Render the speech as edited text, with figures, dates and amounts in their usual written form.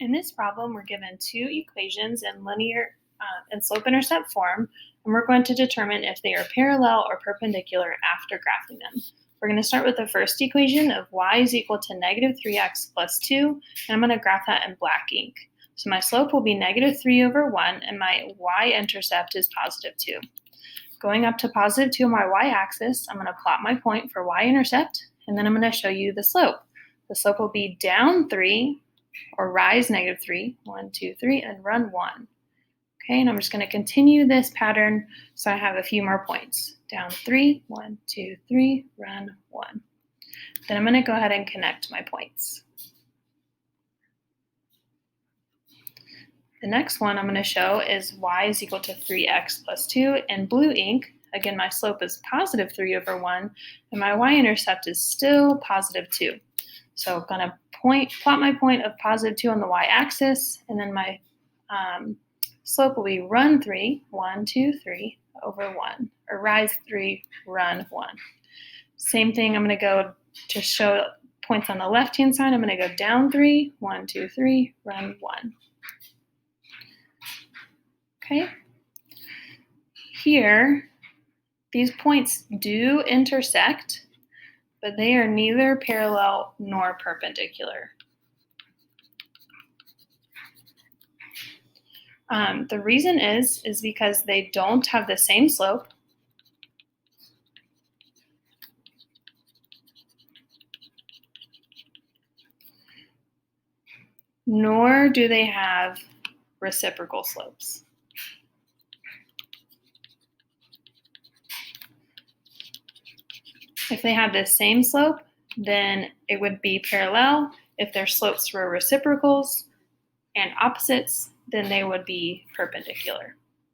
In this problem, we're given two equations in linear and slope-intercept form, and we're going to determine if they are parallel or perpendicular after graphing them. We're going to start with the first equation of y is equal to negative 3x plus 2, and I'm going to graph that in black ink. So my slope will be negative 3 over 1, and my y-intercept is positive 2. Going up to positive 2 on my y-axis, I'm going to plot my point for y-intercept, and then I'm going to show you the slope. The slope will be down 3, or rise negative 3, 1, 2, 3, and run 1. Okay, and I'm just going to continue this pattern so I have a few more points. Down 3, 1, 2, 3, run 1. Then I'm going to go ahead and connect my points. The next one I'm going to show is y is equal to 3x plus 2 in blue ink. Again, my slope is positive 3 over 1, and my y-intercept is still positive 2. So I'm going to plot my point of positive 2 on the y-axis, and then my slope will be run 3, 1, 2, 3 over 1, or rise 3, run 1. Same thing, I'm going to go to show points on the left-hand side. I'm going to go down 3, 1, 2, 3, run 1. Okay. Here, these points do intersect, but they are neither parallel nor perpendicular. The reason is because they don't have the same slope, nor do they have reciprocal slopes. If they have the same slope, then it would be parallel. If their slopes were reciprocals and opposites, then they would be perpendicular.